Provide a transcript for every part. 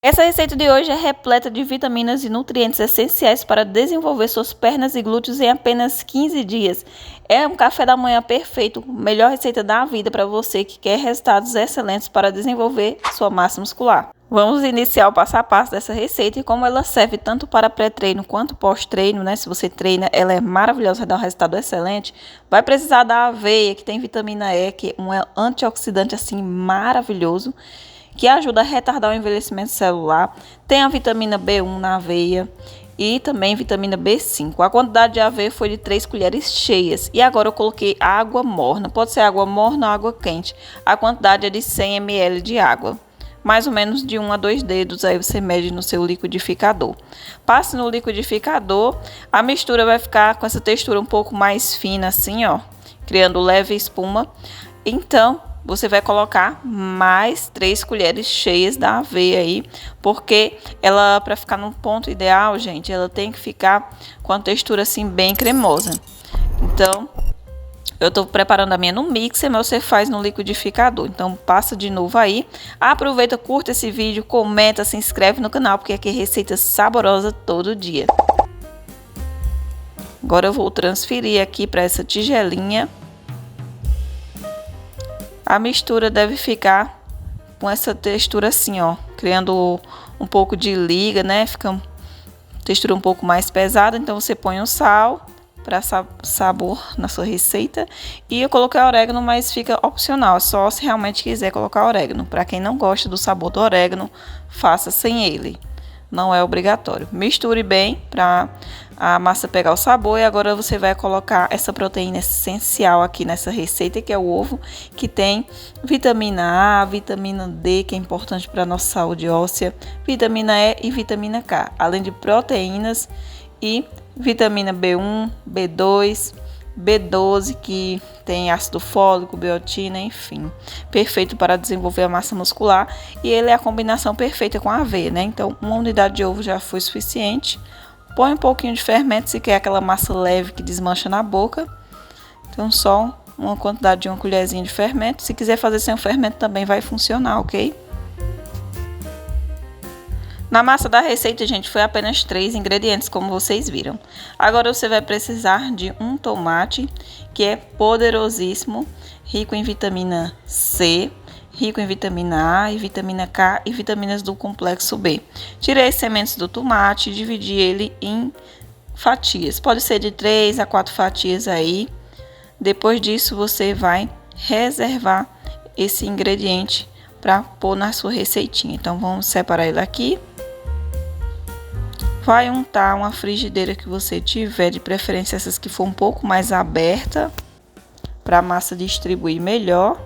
Essa receita de hoje é repleta de vitaminas e nutrientes essenciais para desenvolver suas pernas e glúteos em apenas 15 dias. É um café da manhã perfeito, melhor receita da vida para você que quer resultados excelentes para desenvolver sua massa muscular. Vamos iniciar o passo a passo dessa receita e como ela serve tanto para pré-treino quanto pós-treino, né? Se você treina, ela é maravilhosa, vai dar um resultado excelente. Vai precisar da aveia, que tem vitamina E, que é um antioxidante assim maravilhoso, que ajuda a retardar o envelhecimento celular. Tem a vitamina B1 na aveia e também vitamina B5. A quantidade de aveia foi de 3 colheres cheias. E agora eu coloquei água morna. Pode ser água morna ou água quente. A quantidade é de 100 ml de água. Mais ou menos de 1 a 2 dedos, aí você mede no seu liquidificador. Passe no liquidificador, a mistura vai ficar com essa textura um pouco mais fina assim, ó, criando leve espuma. Então, você vai colocar mais 3 colheres cheias da aveia aí, porque ela, para ficar no ponto ideal, gente, ela tem que ficar com a textura assim bem cremosa. Então, eu tô preparando a minha no mixer, mas você faz no liquidificador. Então, passa de novo aí. Aproveita, curta esse vídeo, comenta, se inscreve no canal, porque aqui é receita saborosa todo dia. Agora eu vou transferir aqui para essa tigelinha. A mistura deve ficar com essa textura assim, ó, criando um pouco de liga, né? Fica uma textura um pouco mais pesada, então você põe o sal para sabor na sua receita. E eu coloquei orégano, mas fica opcional, só se realmente quiser colocar orégano. Para quem não gosta do sabor do orégano, faça sem ele. Não é obrigatório. Misture bem para a massa pegar o sabor. E agora você vai colocar essa proteína essencial aqui nessa receita, que é o ovo, que tem vitamina A, vitamina D, que é importante para a nossa saúde óssea, vitamina E e vitamina K, além de proteínas e vitamina B1, B2, B12, que tem ácido fólico, biotina, enfim, perfeito para desenvolver a massa muscular. E ele é a combinação perfeita com a aveia, né? Então, uma unidade de ovo já foi suficiente. Põe um pouquinho de fermento se quer aquela massa leve que desmancha na boca. Então, só uma quantidade de 1 colherzinha de fermento. Se quiser fazer sem o fermento também vai funcionar, ok? Na massa da receita, gente, foi apenas 3 ingredientes, como vocês viram. Agora você vai precisar de um tomate, que é poderosíssimo, rico em vitamina C, rico em vitamina A e vitamina K e vitaminas do complexo B. Tirei as sementes do tomate e dividi ele em fatias. Pode ser de 3 a 4 fatias aí. Depois disso, você vai reservar esse ingrediente para pôr na sua receitinha. Então, vamos separar ele aqui. Vai untar uma frigideira que você tiver, de preferência essas que for um pouco mais aberta, para a massa distribuir melhor.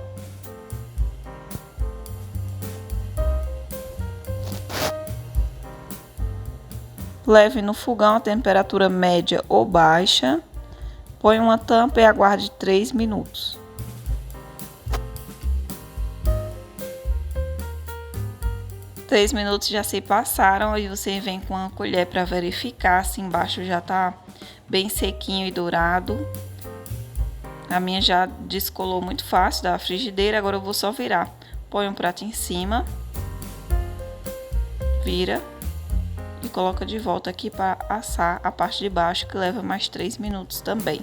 Leve no fogão a temperatura média ou baixa. Põe uma tampa e aguarde 3 minutos. Três minutos já se passaram, aí você vem com a colher para verificar se embaixo já tá bem sequinho e dourado. A minha já descolou muito fácil da frigideira, agora eu vou só virar. Põe um prato em cima, vira e coloca de volta aqui para assar a parte de baixo, que leva mais 3 minutos também.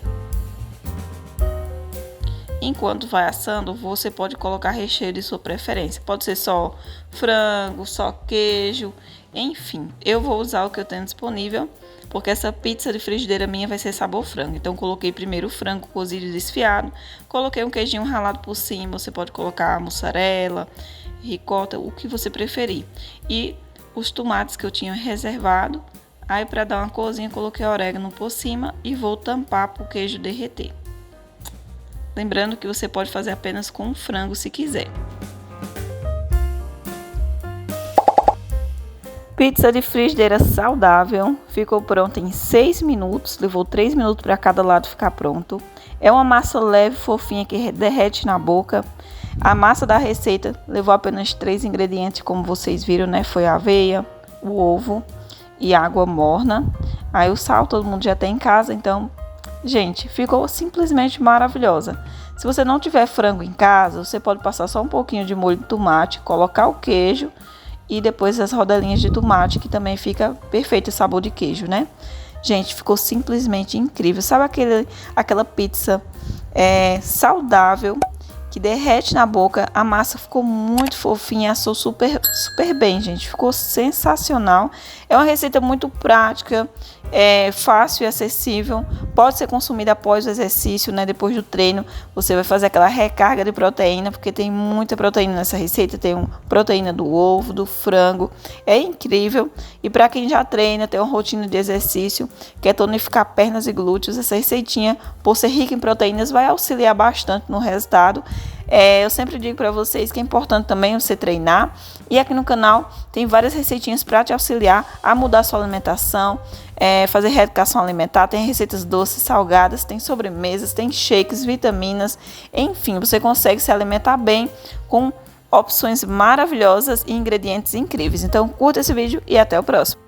Enquanto vai assando, você pode colocar recheio de sua preferência. Pode ser só frango, só queijo, enfim. Eu vou usar o que eu tenho disponível, porque essa pizza de frigideira minha vai ser sabor frango. Então, coloquei primeiro o frango cozido e desfiado. Coloquei um queijinho ralado por cima. Você pode colocar mussarela, ricota, o que você preferir. E os tomates que eu tinha reservado. Aí, para dar uma corzinha, coloquei orégano por cima e vou tampar para o queijo derreter. Lembrando que você pode fazer apenas com frango se quiser. Pizza de frigideira saudável. Ficou pronta em 6 minutos. Levou 3 minutos para cada lado ficar pronto. É uma massa leve, fofinha, que derrete na boca. A massa da receita levou apenas 3 ingredientes, como vocês viram, né? Foi a aveia, o ovo e água morna. Aí o sal todo mundo já tem em casa, então... Gente, ficou simplesmente maravilhosa. Se você não tiver frango em casa, você pode passar só um pouquinho de molho de tomate, colocar o queijo e depois as rodelinhas de tomate, que também fica perfeito o sabor de queijo, né? Gente, ficou simplesmente incrível. Sabe aquela pizza saudável, que derrete na boca? A massa ficou muito fofinha, assou super bem, gente. Ficou sensacional. É uma receita muito prática, fácil e acessível. Pode ser consumida após o exercício, né? Depois do treino, você vai fazer aquela recarga de proteína, porque tem muita proteína nessa receita. Tem proteína do ovo, do frango. É incrível. E para quem já treina, tem uma rotina de exercício, quer tonificar pernas e glúteos, essa receitinha, por ser rica em proteínas, vai auxiliar bastante no resultado. Eu sempre digo para vocês que é importante também você treinar, e aqui no canal tem várias receitinhas para te auxiliar a mudar a sua alimentação, fazer reeducação alimentar. Tem receitas doces, salgadas, tem sobremesas, tem shakes, vitaminas, enfim, você consegue se alimentar bem com opções maravilhosas e ingredientes incríveis. Então curta esse vídeo e até o próximo.